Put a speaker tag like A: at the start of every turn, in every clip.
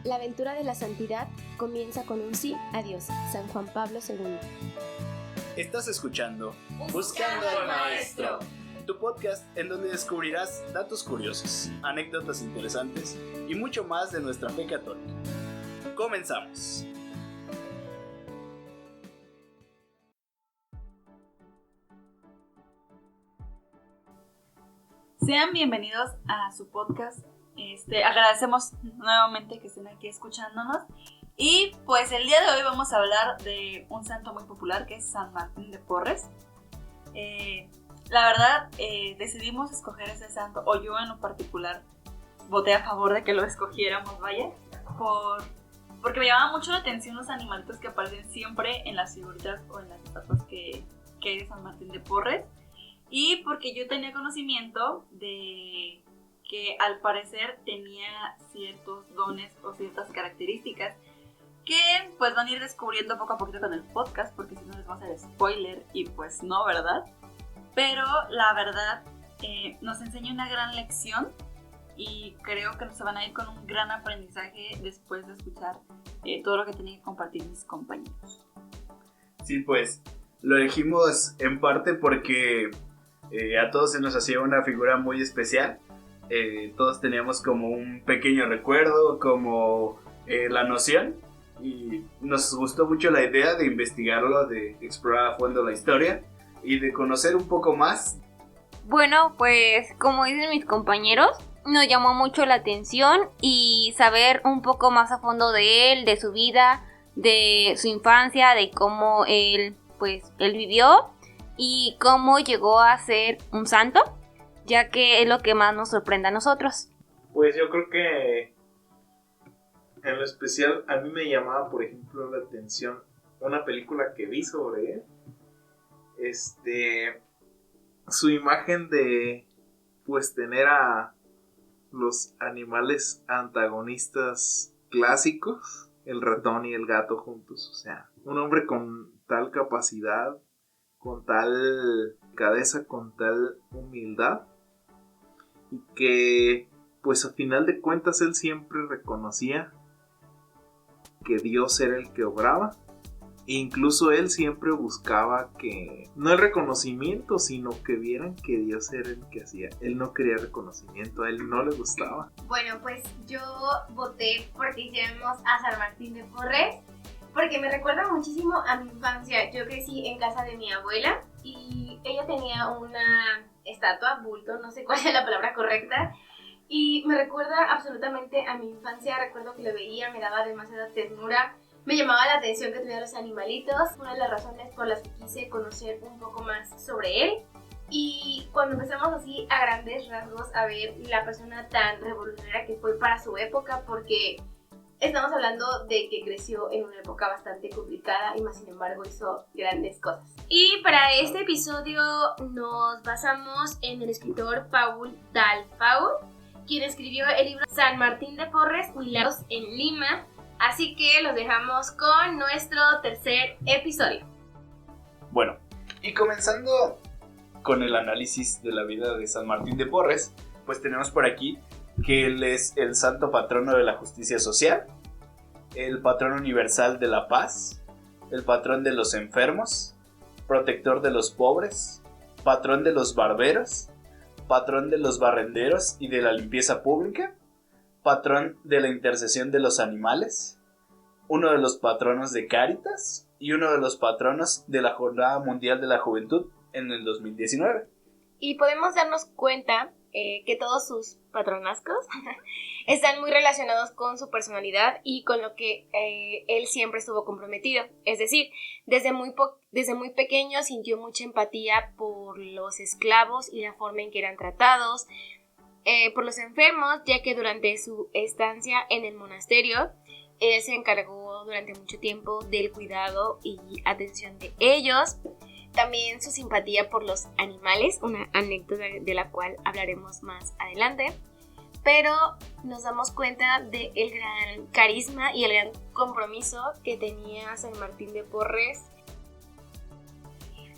A: La aventura de la santidad comienza con un sí a Dios. San Juan Pablo II.
B: Estás escuchando Buscando al Maestro, tu podcast en donde descubrirás datos curiosos, anécdotas interesantes y mucho más de nuestra fe católica. ¡Comenzamos!
C: Sean bienvenidos a su podcast. Agradecemos nuevamente que estén aquí escuchándonos. Y pues el día de hoy vamos a hablar de un santo muy popular que es San Martín de Porres. La verdad, decidimos escoger ese santo, o yo en lo particular voté a favor de que lo escogiéramos, porque me llamaba mucho la atención los animalitos que aparecen siempre en las figuritas o en las estatuas que hay de San Martín de Porres. Y porque yo tenía conocimiento de que al parecer tenía ciertos dones o ciertas características que pues van a ir descubriendo poco a poquito con el podcast, porque si no les va a hacer spoiler y pues no, ¿verdad? Pero la verdad nos enseña una gran lección y creo que se van a ir con un gran aprendizaje después de escuchar todo lo que tienen que compartir mis compañeros.
B: Sí, pues lo elegimos en parte porque a todos se nos hacía una figura muy especial. Todos teníamos como un pequeño recuerdo, como la noción, y nos gustó mucho la idea de investigarlo, de explorar a fondo la historia y de conocer un poco más.
D: Bueno, pues como dicen mis compañeros, nos llamó mucho la atención y saber un poco más a fondo de él, de su vida, de su infancia, de cómo él vivió y cómo llegó a ser un santo, ya que es lo que más nos sorprende a nosotros.
E: Pues yo creo que en lo especial a mí me llamaba, por ejemplo, la atención una película que vi sobre él. Su imagen de pues tener a los animales antagonistas clásicos, el ratón y el gato juntos, o sea, un hombre con tal capacidad, con tal delicadeza, con tal humildad, y que pues a final de cuentas él siempre reconocía que Dios era el que obraba, e incluso él siempre buscaba que no el reconocimiento, sino que vieran que Dios era el que hacía. Él no quería reconocimiento, a él no le gustaba.
F: Bueno, pues yo voté porque hiciéramos a San Martín de Porres, porque me recuerda muchísimo a mi infancia. Yo crecí en casa de mi abuela y ella tenía una estatua, bulto, no sé cuál es la palabra correcta, y me recuerda absolutamente a mi infancia. Recuerdo que lo veía, me daba demasiada ternura, me llamaba la atención que tuviera los animalitos. Una de las razones por las que quise conocer un poco más sobre él. Y cuando empezamos así a grandes rasgos a ver la persona tan revolucionaria que fue para su época, porque estamos hablando de que creció en una época bastante complicada y más sin embargo hizo grandes cosas. Y para este episodio nos basamos en el escritor Paul Dalfau, quien escribió el libro San Martín de Porres, Milagros en Lima. Así que los dejamos con nuestro tercer episodio.
B: Bueno, y comenzando con el análisis de la vida de San Martín de Porres, pues tenemos por aquí que él es el santo patrono de la justicia social, el patrón universal de la paz, el patrón de los enfermos, protector de los pobres, patrón de los barberos, patrón de los barrenderos y de la limpieza pública, patrón de la intercesión de los animales, uno de los patronos de Cáritas y uno de los patronos de la Jornada Mundial de la Juventud en el 2019.
F: Y podemos darnos cuenta que todos sus patronazgos están muy relacionados con su personalidad y con lo que él siempre estuvo comprometido. Es decir, desde muy pequeño sintió mucha empatía por los esclavos y la forma en que eran tratados, por los enfermos, ya que durante su estancia en el monasterio él se encargó durante mucho tiempo del cuidado y atención de ellos. También su simpatía por los animales, una anécdota de la cual hablaremos más adelante. Pero nos damos cuenta del gran carisma y el gran compromiso que tenía San Martín de Porres.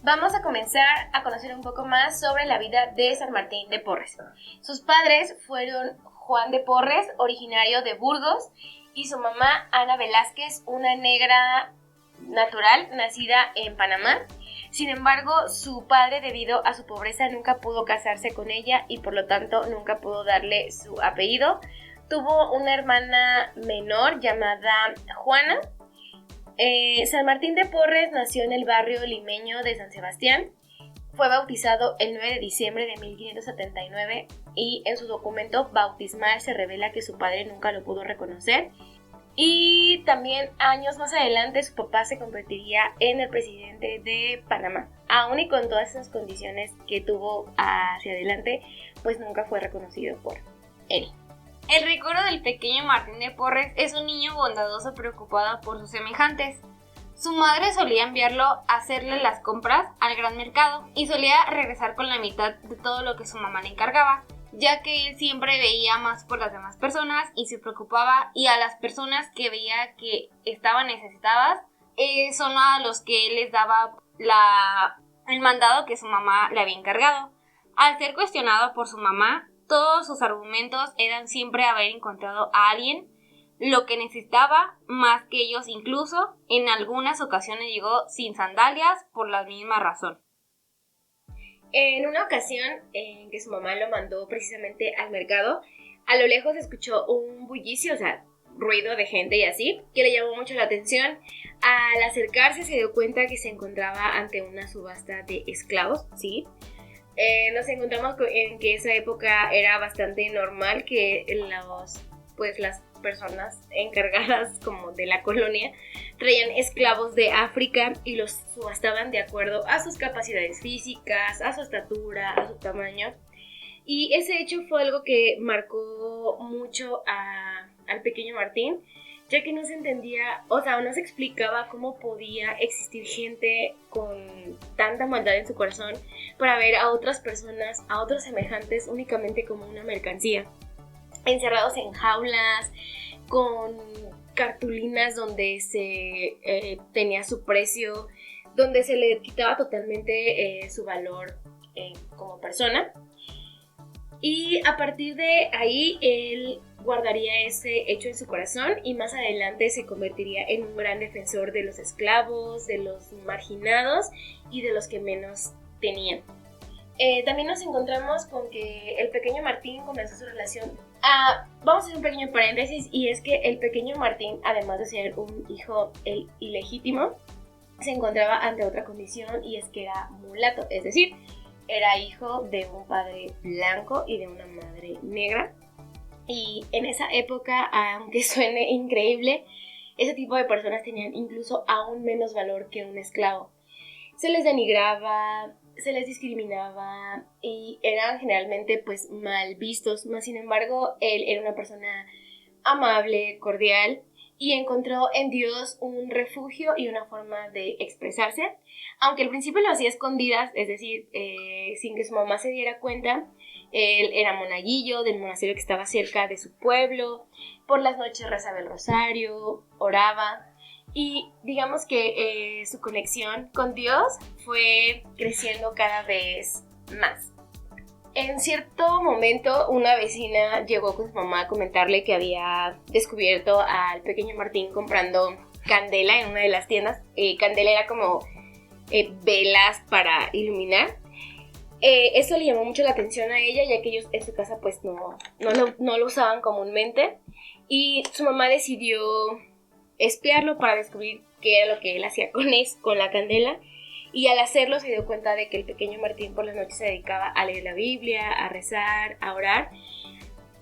A: Vamos a comenzar a conocer un poco más sobre la vida de San Martín de Porres. Sus padres fueron Juan de Porres, originario de Burgos, y su mamá Ana Velázquez, una negra natural nacida en Panamá. Sin embargo, su padre, debido a su pobreza, nunca pudo casarse con ella y por lo tanto nunca pudo darle su apellido. Tuvo una hermana menor llamada Juana. San Martín de Porres nació en el barrio limeño de San Sebastián. Fue bautizado el 9 de diciembre de 1579 y en su documento bautismal se revela que su padre nunca lo pudo reconocer. Y también años más adelante su papá se convertiría en el presidente de Panamá. Aún y con todas esas condiciones que tuvo hacia adelante, pues nunca fue reconocido por él.
D: El recuerdo del pequeño Martín de Porres es un niño bondadoso preocupado por sus semejantes. Su madre solía enviarlo a hacerle las compras al gran mercado y solía regresar con la mitad de todo lo que su mamá le encargaba, ya que él siempre veía más por las demás personas y se preocupaba, y a las personas que veía que estaban necesitadas son a los que él les daba el mandado que su mamá le había encargado. Al ser cuestionado por su mamá, todos sus argumentos eran siempre haber encontrado a alguien lo que necesitaba más que ellos. Incluso en algunas ocasiones llegó sin sandalias por la misma razón.
A: En una ocasión en que su mamá lo mandó precisamente al mercado, a lo lejos escuchó un bullicio, o sea, ruido de gente y así, que le llamó mucho la atención. Al acercarse se dio cuenta que se encontraba ante una subasta de esclavos, ¿sí? Nos encontramos en que esa época era bastante normal que las personas encargadas como de la colonia traían esclavos de África y los subastaban de acuerdo a sus capacidades físicas, a su estatura, a su tamaño. Y ese hecho fue algo que marcó mucho al pequeño Martín, ya que no se entendía, o sea, no se explicaba cómo podía existir gente con tanta maldad en su corazón para ver a otras personas, a otros semejantes, únicamente como una mercancía. Encerrados en jaulas, con cartulinas donde se tenía su precio, donde se le quitaba totalmente su valor como persona. Y a partir de ahí él guardaría ese hecho en su corazón y más adelante se convertiría en un gran defensor de los esclavos, de los marginados y de los que menos tenían. También nos encontramos con que el pequeño Martín comenzó su relación. Vamos a hacer un pequeño paréntesis, y es que el pequeño Martín, además de ser un hijo ilegítimo, se encontraba ante otra condición, y es que era mulato, es decir, era hijo de un padre blanco y de una madre negra. Y en esa época, aunque suene increíble, ese tipo de personas tenían incluso aún menos valor que un esclavo. Se les denigraba, se les discriminaba y eran generalmente pues mal vistos. Mas sin embargo, él era una persona amable, cordial, y encontró en Dios un refugio y una forma de expresarse. Aunque al principio lo hacía a escondidas, es decir, sin que su mamá se diera cuenta. Él era monaguillo del monasterio que estaba cerca de su pueblo. Por las noches rezaba el rosario, oraba. Y digamos que su conexión con Dios fue creciendo cada vez más. En cierto momento, una vecina llegó con su mamá a comentarle que había descubierto al pequeño Martín comprando candela en una de las tiendas. Candela era como velas para iluminar. Eso le llamó mucho la atención a ella, ya que ellos en su casa pues no lo usaban comúnmente. Y su mamá decidió espiarlo para descubrir qué era lo que él hacía con la candela. Y al hacerlo se dio cuenta de que el pequeño Martín por las noches se dedicaba a leer la Biblia, a rezar, a orar.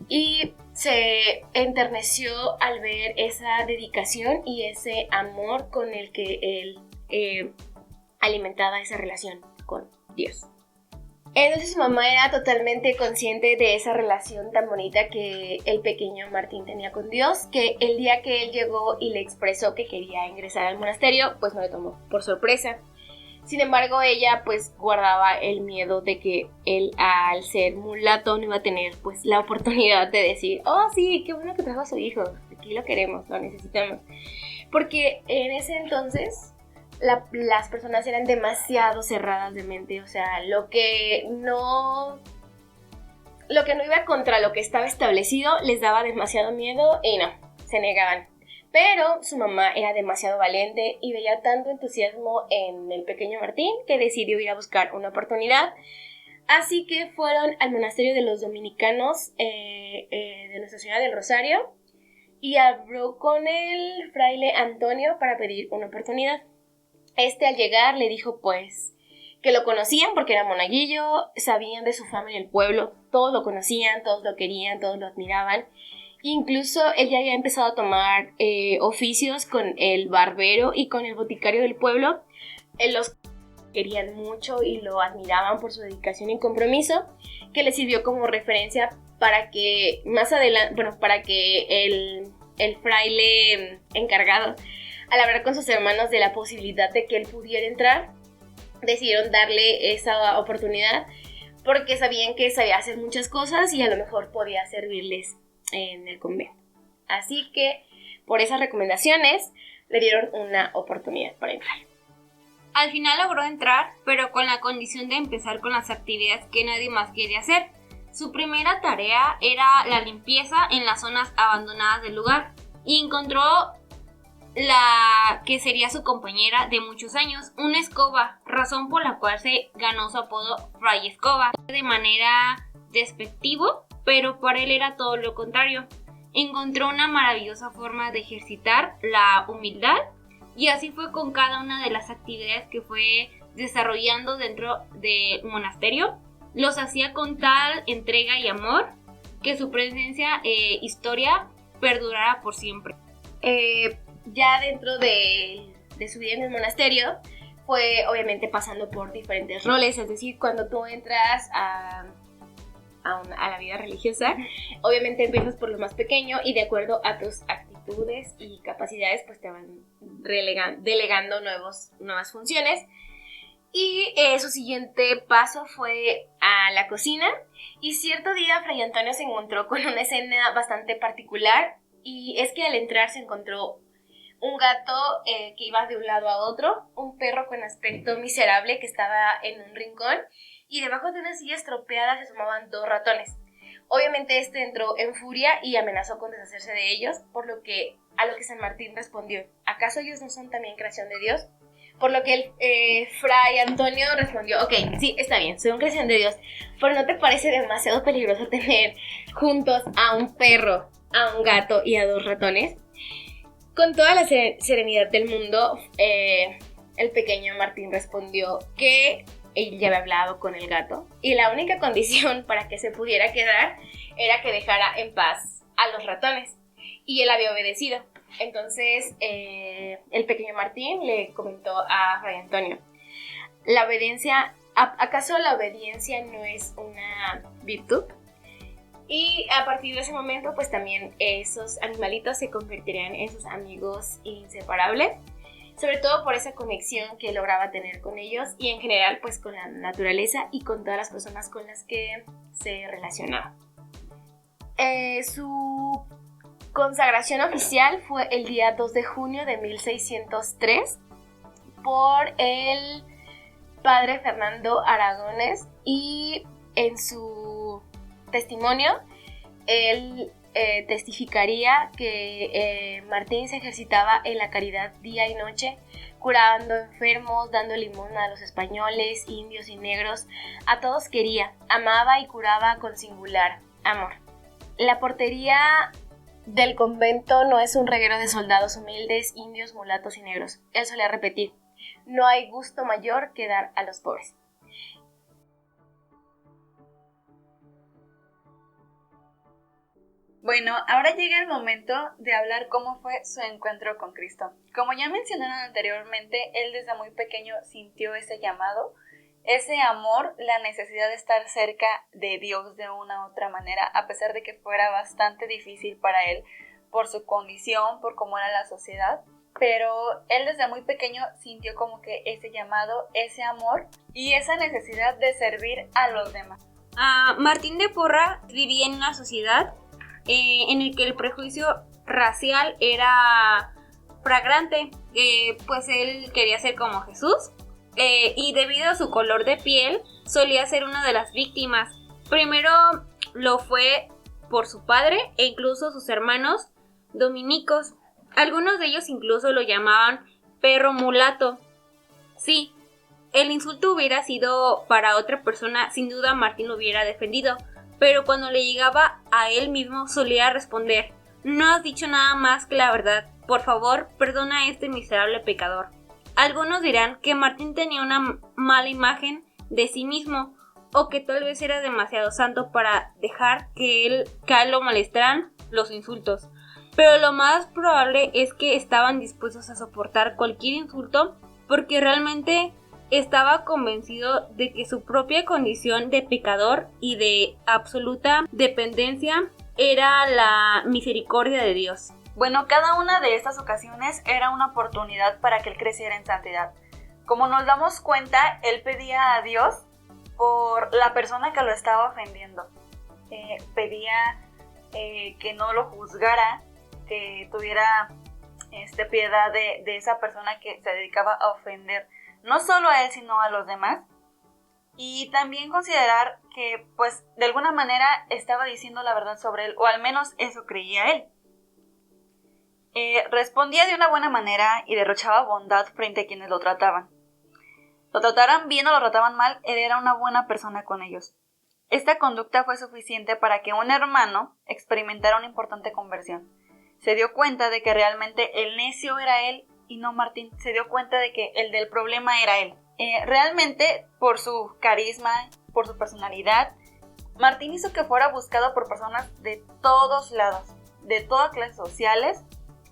A: Y se enterneció al ver esa dedicación y ese amor con el que él alimentaba esa relación con Dios. Entonces su mamá era totalmente consciente de esa relación tan bonita que el pequeño Martín tenía con Dios, que el día que él llegó y le expresó que quería ingresar al monasterio, pues no le tomó por sorpresa. Sin embargo, ella pues guardaba el miedo de que él, al ser mulato, no iba a tener pues la oportunidad de decir, oh sí, qué bueno que trajo a su hijo, aquí lo queremos, lo necesitamos. Porque en ese entonces las personas eran demasiado cerradas de mente, o sea, lo que no iba contra lo que estaba establecido les daba demasiado miedo y no, se negaban. Pero su mamá era demasiado valiente y veía tanto entusiasmo en el pequeño Martín que decidió ir a buscar una oportunidad. Así que fueron al monasterio de los dominicanos de Nuestra Señora del Rosario y habló con el fraile Antonio para pedir una oportunidad. Al llegar le dijo pues que lo conocían porque era monaguillo, sabían de su fama en el pueblo, todos lo conocían, todos lo querían, todos lo admiraban. Incluso él ya había empezado a tomar oficios con el barbero y con el boticario del pueblo. Él los querían mucho y lo admiraban por su dedicación y compromiso, que le sirvió como referencia para que más adelante, para que el fraile encargado, al hablar con sus hermanos de la posibilidad de que él pudiera entrar, decidieron darle esa oportunidad porque sabían que sabía hacer muchas cosas y a lo mejor podía servirles en el convento. Así que por esas recomendaciones le dieron una oportunidad para entrar.
D: Al final logró entrar, pero con la condición de empezar con las actividades que nadie más quería hacer. Su primera tarea era la limpieza en las zonas abandonadas del lugar y encontró la que sería su compañera de muchos años, una escoba, razón por la cual se ganó su apodo Fray Escoba, de manera despectivo, pero para él era todo lo contrario. Encontró una maravillosa forma de ejercitar la humildad y así fue con cada una de las actividades que fue desarrollando dentro del monasterio. Los hacía con tal entrega y amor que su presencia historia perdurara por siempre.
A: Ya dentro de su vida en el monasterio fue obviamente pasando por diferentes roles, es decir, cuando tú entras a la vida religiosa, obviamente empiezas por lo más pequeño y de acuerdo a tus actitudes y capacidades pues te van delegando nuevas funciones. Y su siguiente paso fue a la cocina y cierto día Fray Antonio se encontró con una escena bastante particular y es que al entrar se encontró un gato que iba de un lado a otro, un perro con aspecto miserable que estaba en un rincón y debajo de una silla estropeada se asomaban 2 ratones. Obviamente entró en furia y amenazó con deshacerse de ellos, a lo que San Martín respondió: ¿acaso ellos no son también creación de Dios? Por lo que el Fray Antonio respondió: ok, sí, está bien, son creación de Dios, pero ¿no te parece demasiado peligroso tener juntos a un perro, a un gato y a 2 ratones? Con toda la serenidad del mundo, el pequeño Martín respondió que él ya había hablado con el gato y la única condición para que se pudiera quedar era que dejara en paz a los ratones, y él había obedecido. Entonces el pequeño Martín le comentó a Fray Antonio: ¿la obediencia, acaso la obediencia no es una virtud? Y a partir de ese momento pues también esos animalitos se convertirían en sus amigos inseparables, sobre todo por esa conexión que lograba tener con ellos y en general pues con la naturaleza y con todas las personas con las que se relacionaba. Su consagración oficial fue el día 2 de junio de 1603 por el padre Fernando Aragones, y en su testimonio él testificaría que Martín se ejercitaba en la caridad día y noche, curando enfermos, dando limosna a los españoles, indios y negros. A todos quería, amaba y curaba con singular amor. La portería del convento no es un reguero de soldados humildes, indios, mulatos y negros. Él solía repetir: no hay gusto mayor que dar a los pobres.
C: Bueno, ahora llega el momento de hablar cómo fue su encuentro con Cristo. Como ya mencionaron anteriormente, él desde muy pequeño sintió ese llamado, ese amor, la necesidad de estar cerca de Dios de una u otra manera, a pesar de que fuera bastante difícil para él por su condición, por cómo era la sociedad. Pero él desde muy pequeño sintió como que ese llamado, ese amor y esa necesidad de servir a los demás.
D: Martín de Porras vivía en una sociedad en el que el prejuicio racial era fragrante, pues él quería ser como Jesús, y debido a su color de piel solía ser una de las víctimas. Primero lo fue por su padre e incluso sus hermanos dominicos. Algunos de ellos incluso lo llamaban perro mulato. Sí, el insulto hubiera sido para otra persona, sin duda Martín lo hubiera defendido, pero cuando le llegaba a él mismo solía responder: no has dicho nada más que la verdad, por favor, perdona a este miserable pecador. Algunos dirán que Martín tenía una mala imagen de sí mismo, o que tal vez era demasiado santo para dejar que a él lo molestaran los insultos. Pero lo más probable es que estaban dispuestos a soportar cualquier insulto porque realmente estaba convencido de que su propia condición de pecador y de absoluta dependencia era la misericordia de Dios.
C: Bueno, cada una de estas ocasiones era una oportunidad para que él creciera en santidad. Como nos damos cuenta, él pedía a Dios por la persona que lo estaba ofendiendo. Pedía que no lo juzgara, que tuviera piedad de esa persona que se dedicaba a ofender, no solo a él, sino a los demás. Y también considerar que, pues, de alguna manera estaba diciendo la verdad sobre él, o al menos eso creía él. Respondía de una buena manera y derrochaba bondad frente a quienes lo trataban. Lo trataran bien o lo trataban mal, él era una buena persona con ellos. Esta conducta fue suficiente para que un hermano experimentara una importante conversión. Se dio cuenta de que realmente el necio era él y no Martín. Se dio cuenta de que el del problema era él. Realmente, por su carisma, por su personalidad, Martín hizo que fuera buscado por personas de todos lados, de todas clases sociales,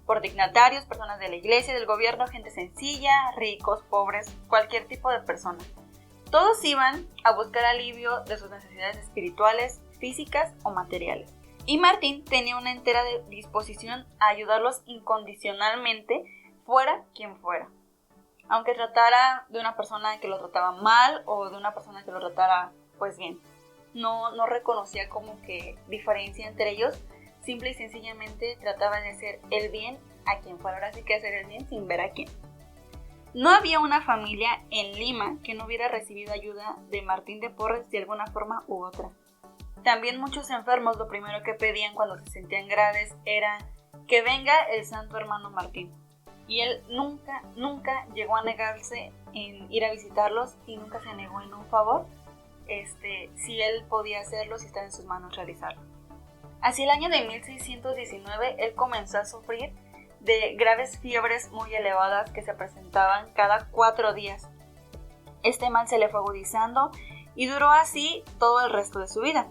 C: por dignatarios, personas de la iglesia, del gobierno, gente sencilla, ricos, pobres, cualquier tipo de persona. Todos iban a buscar alivio de sus necesidades espirituales, físicas o materiales. Y Martín tenía una entera disposición a ayudarlos incondicionalmente, fuera quien fuera. Aunque tratara de una persona que lo trataba mal o de una persona que lo tratara pues bien. No reconocía como que diferencia entre ellos. Simple y sencillamente trataba de hacer el bien a quien fuera. Ahora sí que hacer el bien sin ver a quién. No había una familia en Lima que no hubiera recibido ayuda de Martín de Porres de alguna forma u otra. También muchos enfermos lo primero que pedían cuando se sentían graves era que venga el santo hermano Martín. Y él nunca llegó a negarse en ir a visitarlos y nunca se negó en un favor si él podía hacerlo, si estaba en sus manos realizarlo. Hacia el año de 1619 él comenzó a sufrir de graves fiebres muy elevadas que se presentaban cada 4 días. Este mal se le fue agudizando y duró así todo el resto de su vida.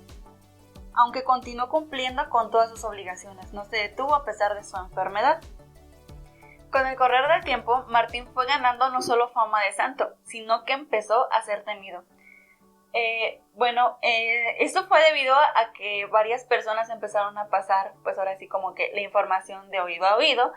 C: Aunque continuó cumpliendo con todas sus obligaciones, no se detuvo a pesar de su enfermedad. Con el correr del tiempo, Martín fue ganando no solo fama de santo, sino que empezó a ser temido. Esto fue debido a que varias personas empezaron a pasar, pues ahora sí como que la información de oído a oído.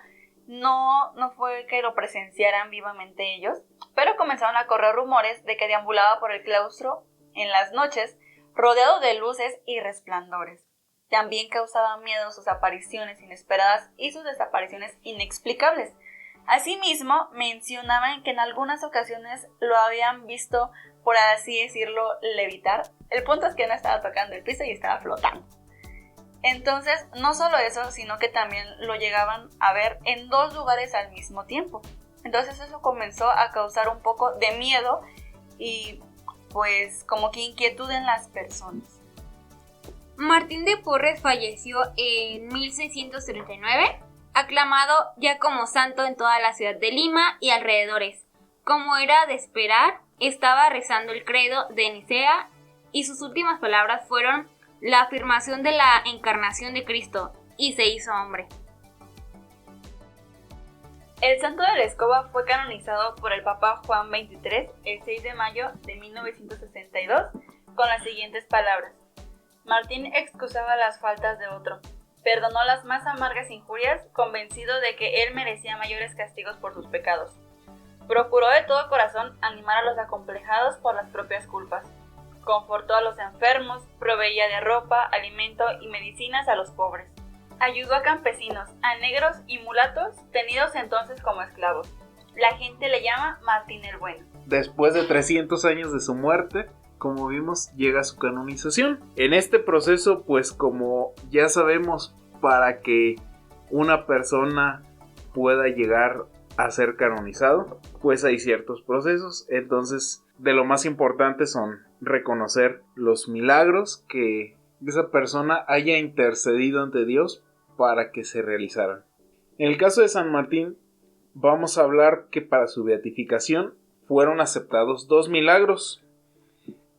C: No fue que lo presenciaran vivamente ellos, pero comenzaron a correr rumores de que deambulaba por el claustro en las noches, rodeado de luces y resplandores. También causaban miedo sus apariciones inesperadas y sus desapariciones inexplicables. Asimismo, mencionaban que en algunas ocasiones lo habían visto, por así decirlo, levitar. El punto es que no estaba tocando el piso y estaba flotando. Entonces, no solo eso, sino que también lo llegaban a ver en 2 lugares al mismo tiempo. Entonces eso comenzó a causar un poco de miedo y pues como que inquietud en las personas.
D: Martín de Porres falleció en 1639, aclamado ya como santo en toda la ciudad de Lima y alrededores. Como era de esperar, estaba rezando el credo de Nicea y sus últimas palabras fueron la afirmación de la encarnación de Cristo, y se hizo hombre.
C: El santo de la escoba fue canonizado por el Papa Juan XXIII el 6 de mayo de 1962 con las siguientes palabras: Martín excusaba las faltas de otro, perdonó las más amargas injurias, convencido de que él merecía mayores castigos por sus pecados. Procuró de todo corazón animar a los acomplejados por las propias culpas. Confortó a los enfermos, proveía de ropa, alimento y medicinas a los pobres. ayudó a campesinos, a negros y mulatos tenidos entonces como esclavos. La gente le llama Martín el Bueno.
E: Después de 300 años de su muerte, como vimos, llega su canonización. En este proceso, pues como ya sabemos, para que una persona pueda llegar a ser canonizado, pues hay ciertos procesos. Entonces, de lo más importante son reconocer los milagros que esa persona haya intercedido ante Dios para que se realizaran. En el caso de San Martín, vamos a hablar que para su beatificación fueron aceptados 2 milagros.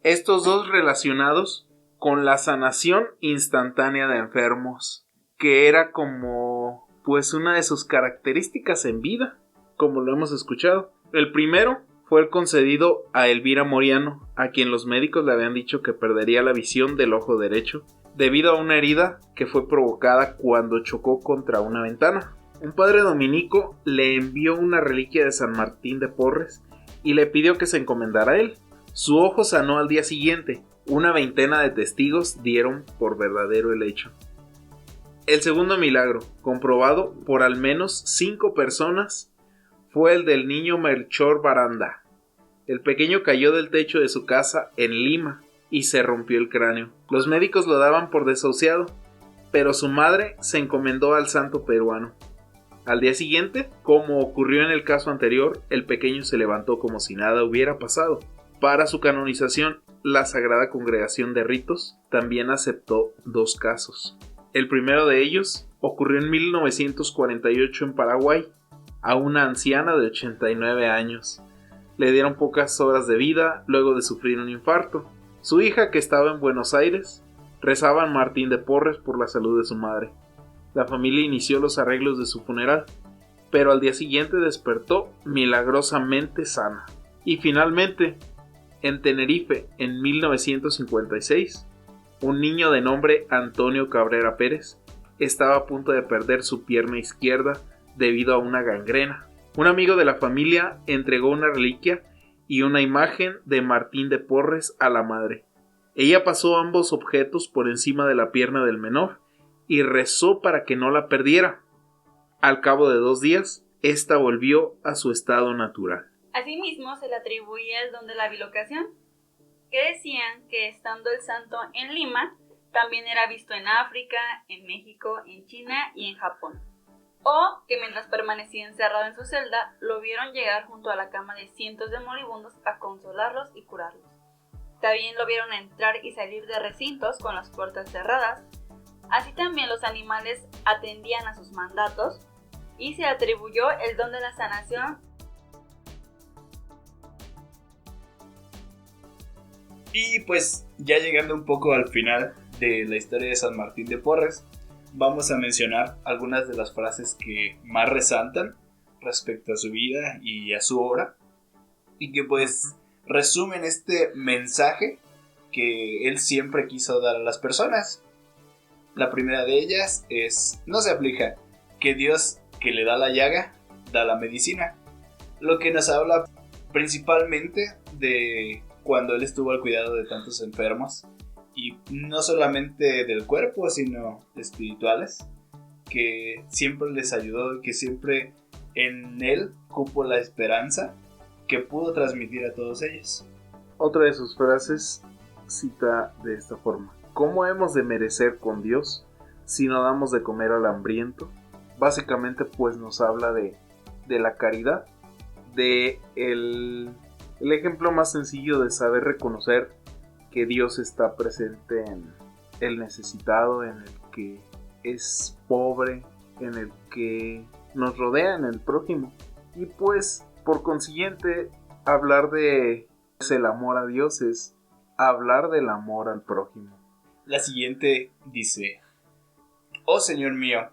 E: Estos 2 relacionados con la sanación instantánea de enfermos, que era como pues una de sus características en vida, como lo hemos escuchado. El primero fue el concedido a Elvira Moriano, a quien los médicos le habían dicho que perdería la visión del ojo derecho debido a una herida que fue provocada cuando chocó contra una ventana. Un padre dominico le envió una reliquia de San Martín de Porres y le pidió que se encomendara a él. Su ojo sanó al día siguiente. Una veintena de testigos dieron por verdadero el hecho. El segundo milagro, comprobado por al menos 5 personas, fue el del niño Melchor Baranda. El pequeño cayó del techo de su casa en Lima y se rompió el cráneo. Los médicos lo daban por desahuciado, pero su madre se encomendó al santo peruano. Al día siguiente, como ocurrió en el caso anterior, el pequeño se levantó como si nada hubiera pasado. Para su canonización, la Sagrada Congregación de Ritos también aceptó 2 casos. El primero de ellos ocurrió en 1948 en Paraguay, a una anciana de 89 años. Le dieron pocas horas de vida luego de sufrir un infarto. Su hija, que estaba en Buenos Aires, rezaba a Martín de Porres por la salud de su madre. La familia inició los arreglos de su funeral, pero al día siguiente despertó milagrosamente sana. Y finalmente, en Tenerife, en 1956, un niño de nombre Antonio Cabrera Pérez estaba a punto de perder su pierna izquierda debido a una gangrena. Un amigo de la familia entregó una reliquia y una imagen de Martín de Porres a la madre. Ella pasó ambos objetos por encima de la pierna del menor y rezó para que no la perdiera. Al cabo de 2 días, ésta volvió a su estado natural.
C: Asimismo, se le atribuía el don de la bilocación, que decían que estando el santo en Lima, también era visto en África, en México, en China y en Japón. O que mientras permanecía encerrado en su celda, lo vieron llegar junto a la cama de cientos de moribundos a consolarlos y curarlos. También lo vieron entrar y salir de recintos con las puertas cerradas. Así también los animales atendían a sus mandatos y se atribuyó el don de la sanación.
B: Y pues ya llegando un poco al final de la historia de San Martín de Porres, vamos a mencionar algunas de las frases que más resaltan respecto a su vida y a su obra, y que pues resumen este mensaje que él siempre quiso dar a las personas. La primera de ellas es: no se aflija, que Dios, que le da la llaga, da la medicina. Lo que nos habla principalmente de cuando él estuvo al cuidado de tantos enfermos, y no solamente del cuerpo, sino espirituales, que siempre les ayudó y que siempre en él cupo la esperanza que pudo transmitir a todos ellos.
E: Otra de sus frases cita de esta forma: ¿cómo hemos de merecer con Dios si no damos de comer al hambriento? Básicamente pues nos habla de la caridad, de el ejemplo más sencillo de saber reconocer que Dios está presente en el necesitado, en el que es pobre, en el que nos rodea, en el prójimo. Y pues, por consiguiente, hablar de el amor a Dios es hablar del amor al prójimo.
B: La siguiente dice: oh Señor mío,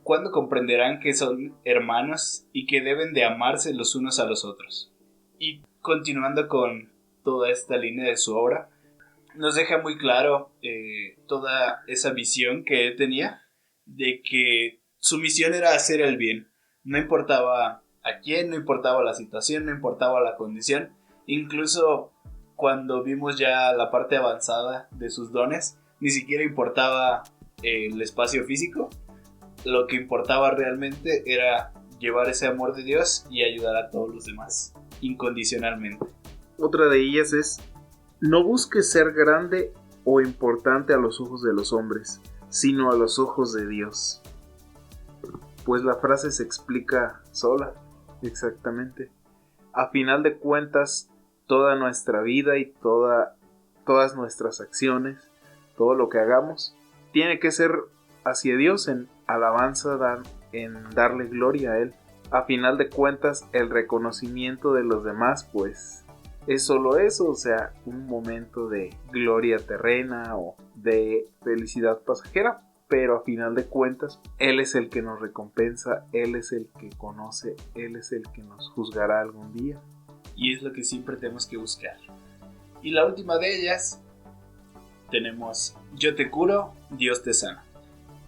B: ¿cuándo comprenderán que son hermanos y que deben de amarse los unos a los otros? Y continuando con toda esta línea de su obra, nos deja muy claro toda esa visión que él tenía de que su misión era hacer el bien. No importaba a quién, no importaba la situación, no importaba la condición. Incluso cuando vimos ya la parte avanzada de sus dones, ni siquiera importaba el espacio físico, lo que importaba realmente era llevar ese amor de Dios y ayudar a todos los demás, incondicionalmente.
E: Otra de ellas es: no busques ser grande o importante a los ojos de los hombres, sino a los ojos de Dios. Pues la frase se explica sola, exactamente. A final de cuentas, toda nuestra vida y todas nuestras acciones, todo lo que hagamos, tiene que ser hacia Dios, en alabanza, en darle gloria a Él. A final de cuentas, el reconocimiento de los demás, pues, es solo eso, o sea, un momento de gloria terrena o de felicidad pasajera, pero a final de cuentas, Él es el que nos recompensa, Él es el que conoce, Él es el que nos juzgará algún día.
B: Y es lo que siempre tenemos que buscar. Y la última de ellas, tenemos: yo te curo, Dios te sana.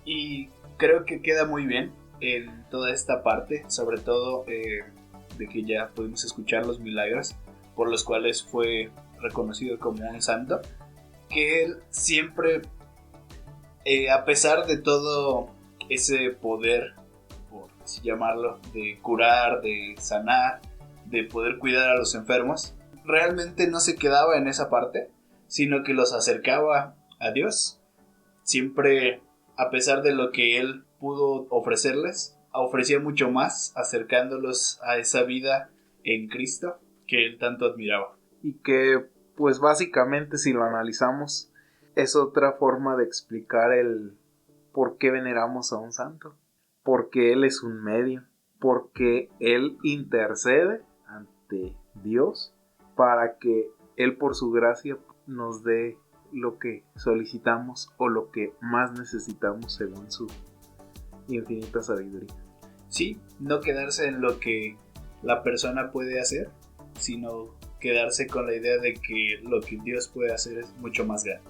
B: Y creo que queda muy bien en toda esta parte, sobre todo de que ya pudimos escuchar los milagros por los cuales fue reconocido como un santo, que él siempre, a pesar de todo ese poder, por así llamarlo, de curar, de sanar, de poder cuidar a los enfermos, realmente no se quedaba en esa parte, sino que los acercaba a Dios. Siempre, a pesar de lo que él pudo ofrecerles, ofrecía mucho más, acercándolos a esa vida en Cristo que él tanto admiraba.
E: Y que, pues básicamente, si lo analizamos, es otra forma de explicar el por qué veneramos a un santo. Porque Él es un medio, porque Él intercede ante Dios para que Él, por su gracia, nos dé lo que solicitamos o lo que más necesitamos según su infinita sabiduría.
B: Sí, no quedarse en lo que la persona puede hacer, sino quedarse con la idea de que lo que Dios puede hacer es mucho más grande.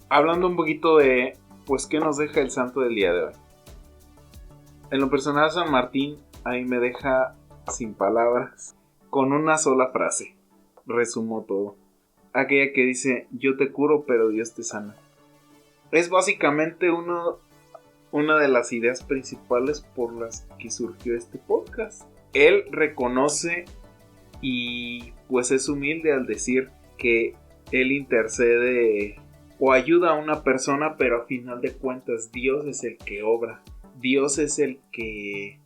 E: Hablando un poquito de, pues, ¿qué nos deja el santo del día de hoy? En lo personal, San Martín a mí me deja sin palabras, con una sola frase. Resumo todo. Aquella que dice: yo te curo, pero Dios te sana. Es básicamente una de las ideas principales por las que surgió este podcast. Él reconoce y pues es humilde al decir que él intercede o ayuda a una persona, pero a final de cuentas Dios es el que obra, Dios es el que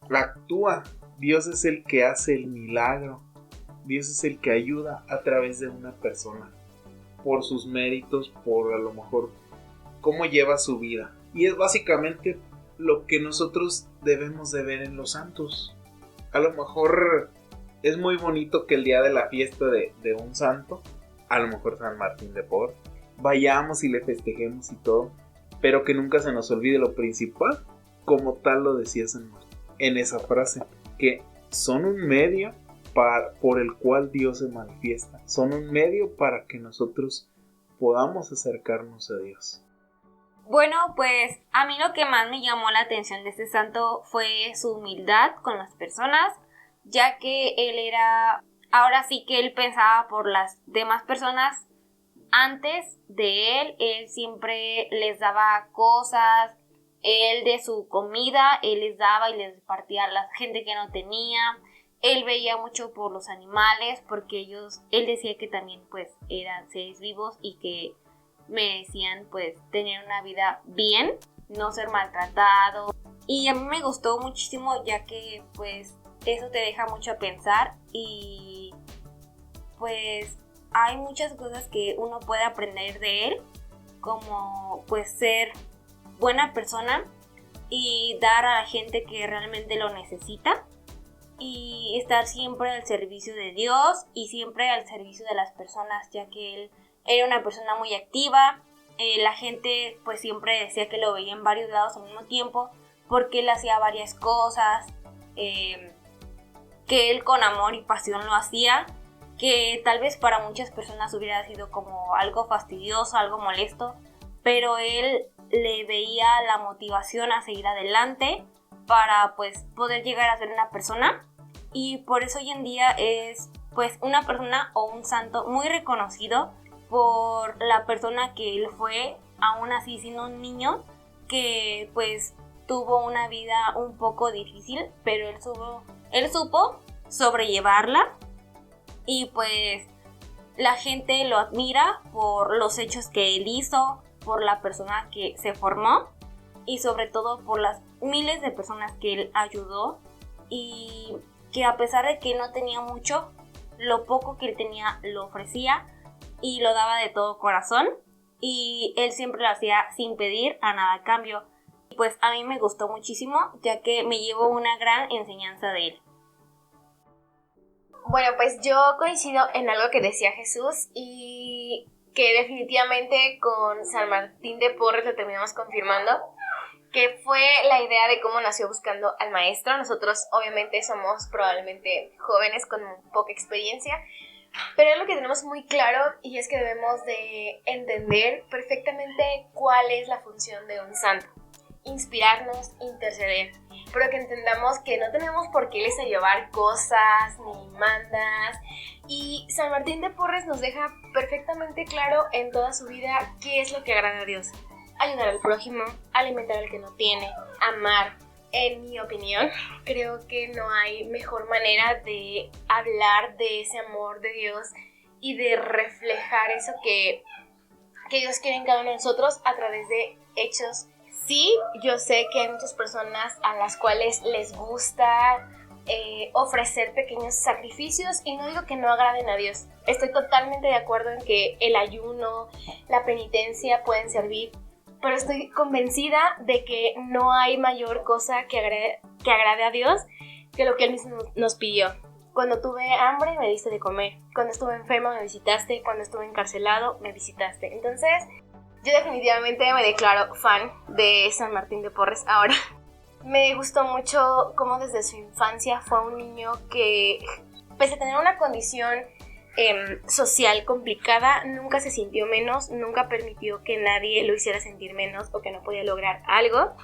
E: actúa, Dios es el que hace el milagro, Dios es el que ayuda a través de una persona, por sus méritos, por a lo mejor cómo lleva su vida. Y es básicamente lo que nosotros debemos de ver en los santos. A lo mejor es muy bonito que el día de la fiesta de un santo, a lo mejor San Martín de Porres, vayamos y le festejemos y todo, pero que nunca se nos olvide lo principal, como tal lo decía San Martín en esa frase, que son un medio por el cual Dios se manifiesta, son un medio para que nosotros podamos acercarnos a Dios.
D: Bueno, pues a mí lo que más me llamó la atención de este santo fue su humildad con las personas, ya que ahora sí que él pensaba por las demás personas. Antes de él siempre les daba cosas, él de su comida, él les daba y les partía a la gente que no tenía. Él veía mucho por los animales, porque él decía que también pues eran seres vivos y que merecían pues tener una vida bien, no ser maltratados. Y a mí me gustó muchísimo, ya que pues eso te deja mucho a pensar y pues hay muchas cosas que uno puede aprender de él, como pues ser buena persona y dar a la gente que realmente lo necesita, y estar siempre al servicio de Dios y siempre al servicio de las personas, ya que él era una persona muy activa. La gente pues siempre decía que lo veía en varios lados al mismo tiempo, porque él hacía varias cosas, que él con amor y pasión lo hacía, que tal vez para muchas personas hubiera sido como algo fastidioso, algo molesto, pero él le veía la motivación a seguir adelante para pues poder llegar a ser una persona, y por eso hoy en día es pues una persona o un santo muy reconocido por la persona que él fue, aún así siendo un niño, que pues tuvo una vida un poco difícil, pero él supo sobrellevarla y pues la gente lo admira por los hechos que él hizo, por la persona que se formó y sobre todo por las miles de personas que él ayudó y que a pesar de que no tenía mucho, lo poco que él tenía lo ofrecía y lo daba de todo corazón y él siempre lo hacía sin pedir a nada a cambio. Pues a mí me gustó muchísimo ya que me llevó una gran enseñanza de él.
A: Bueno, pues yo coincido en algo que decía Jesús y que definitivamente con San Martín de Porres lo terminamos confirmando, que fue la idea de cómo nació buscando al maestro. Nosotros obviamente somos probablemente jóvenes con poca experiencia, pero es lo que tenemos muy claro y es que debemos de entender perfectamente cuál es la función de un santo. Inspirarnos, interceder, pero que entendamos que no tenemos por qué les llevar cosas ni mandas y San Martín de Porres nos deja perfectamente claro en toda su vida qué es lo que agrada a Dios. Ayudar al prójimo, alimentar al que no tiene, amar. En mi opinión, creo que no hay mejor manera de hablar de ese amor de Dios y de reflejar eso que Dios quiere en cada uno de nosotros a través de hechos. Sí, yo sé que hay muchas personas a las cuales les gusta ofrecer pequeños sacrificios y no digo que no agraden a Dios. Estoy totalmente de acuerdo en que el ayuno, la penitencia pueden servir, pero estoy convencida de que no hay mayor cosa que agrade a Dios que lo que Él mismo nos pidió. Cuando tuve hambre me diste de comer, cuando estuve enferma me visitaste, cuando estuve encarcelado me visitaste. Entonces yo definitivamente me declaro fan de San Martín de Porres ahora. Me gustó mucho cómo desde su infancia fue un niño que, pese a tener una condición social complicada, nunca se sintió menos, nunca permitió que nadie lo hiciera sentir menos o que no podía lograr algo,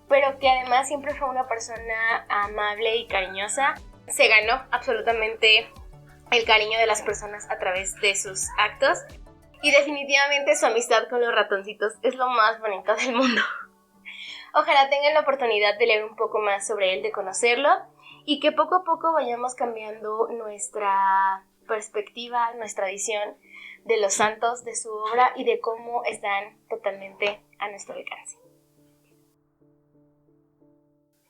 A: pero que además siempre fue una persona amable y cariñosa. Se ganó absolutamente el cariño de las personas a través de sus actos. Y definitivamente su amistad con los ratoncitos es lo más bonito del mundo. Ojalá tengan la oportunidad de leer un poco más sobre él, de conocerlo, y que poco a poco vayamos cambiando nuestra perspectiva, nuestra visión de los santos, de su obra y de cómo están totalmente a nuestro alcance.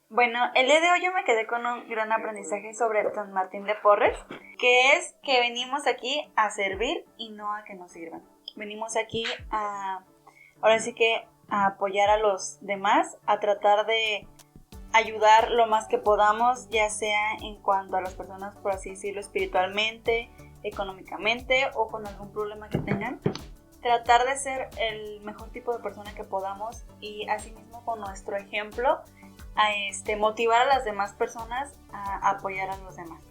C: Bueno, el día de hoy yo me quedé con un gran aprendizaje sobre San Martín de Porres, que es que venimos aquí a servir y no a que nos sirvan. Venimos aquí ahora sí que a apoyar a los demás, a tratar de ayudar lo más que podamos, ya sea en cuanto a las personas, por así decirlo, espiritualmente, económicamente o con algún problema que tengan. Tratar de ser el mejor tipo de persona que podamos y asimismo con nuestro ejemplo motivar a las demás personas a apoyar a los demás.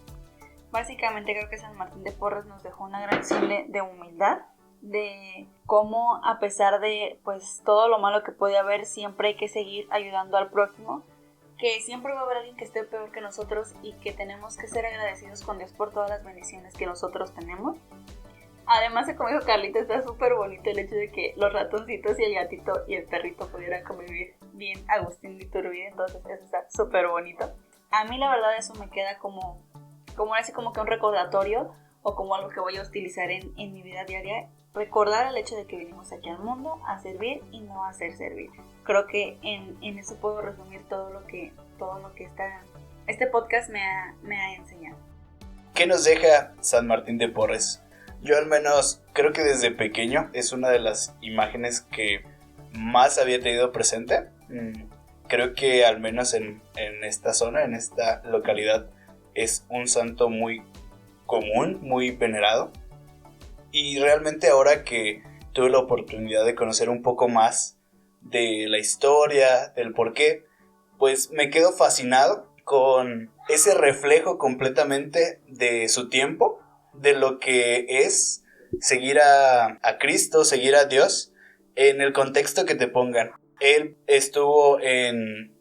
C: Básicamente creo que San Martín de Porres nos dejó una gran lección de humildad, de cómo a pesar de pues todo lo malo que puede haber, siempre hay que seguir ayudando al prójimo, que siempre va a haber alguien que esté peor que nosotros y que tenemos que ser agradecidos con Dios por todas las bendiciones que nosotros tenemos. Además, como dijo Carlita, está súper bonito el hecho de que los ratoncitos y el gatito y el perrito pudieran convivir bien Agustín de Iturbide, entonces eso está súper bonito. A mí la verdad eso me queda como así como que un recordatorio o como algo que voy a utilizar en mi vida diaria, recordar el hecho de que venimos aquí al mundo a servir y no a ser servir. Creo que en eso puedo resumir todo lo que este podcast me ha enseñado.
B: ¿Qué nos deja San Martín de Porres? Yo al menos creo que desde pequeño es una de las imágenes que más había tenido presente. Creo que al menos en esta zona, en esta localidad, es un santo muy común, muy venerado. Y realmente ahora que tuve la oportunidad de conocer un poco más de la historia, del porqué, pues me quedo fascinado con ese reflejo completamente de su tiempo, de lo que es seguir a Cristo, seguir a Dios, en el contexto que te pongan. Él estuvo en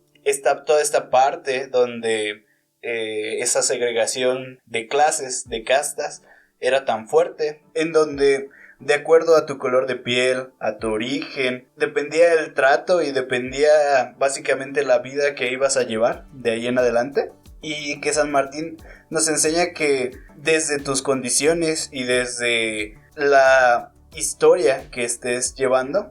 B: toda esta parte donde esa segregación de clases, de castas, era tan fuerte, en donde de acuerdo a tu color de piel, a tu origen, dependía el trato y dependía básicamente la vida que ibas a llevar de ahí en adelante. Y que San Martín nos enseña que desde tus condiciones y desde la historia que estés llevando,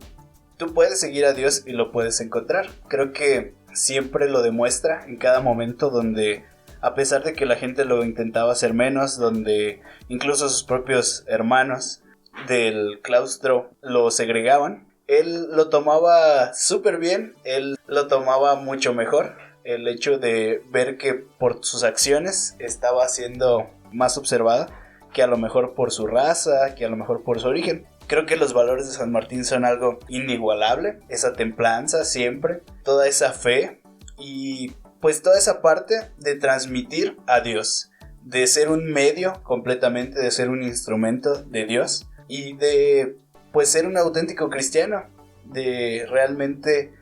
B: tú puedes seguir a Dios y lo puedes encontrar. Creo que siempre lo demuestra en cada momento donde, a pesar de que la gente lo intentaba hacer menos, donde incluso sus propios hermanos del claustro lo segregaban, él lo tomaba súper bien, él lo tomaba mucho mejor. El hecho de ver que por sus acciones estaba siendo más observada que a lo mejor por su raza, que a lo mejor por su origen. Creo que los valores de San Martín son algo inigualable, esa templanza siempre, toda esa fe y pues toda esa parte de transmitir a Dios, de ser un medio completamente, de ser un instrumento de Dios y de pues ser un auténtico cristiano, de realmente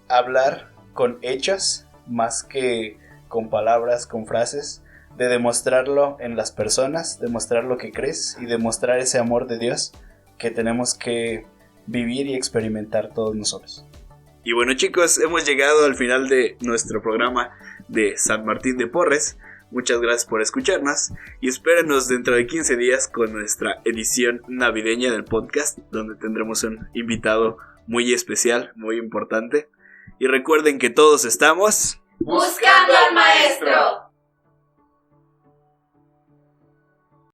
B: hablar con hechos más que con palabras, con frases, de demostrarlo en las personas, demostrar lo que crees y demostrar ese amor de Dios que tenemos que vivir y experimentar todos nosotros. Y bueno, chicos, hemos llegado al final de nuestro programa de San Martín de Porres. Muchas gracias por escucharnos y espérenos dentro de 15 días con nuestra edición navideña del podcast, donde tendremos un invitado muy especial, muy importante. Y recuerden que todos estamos
F: buscando al maestro.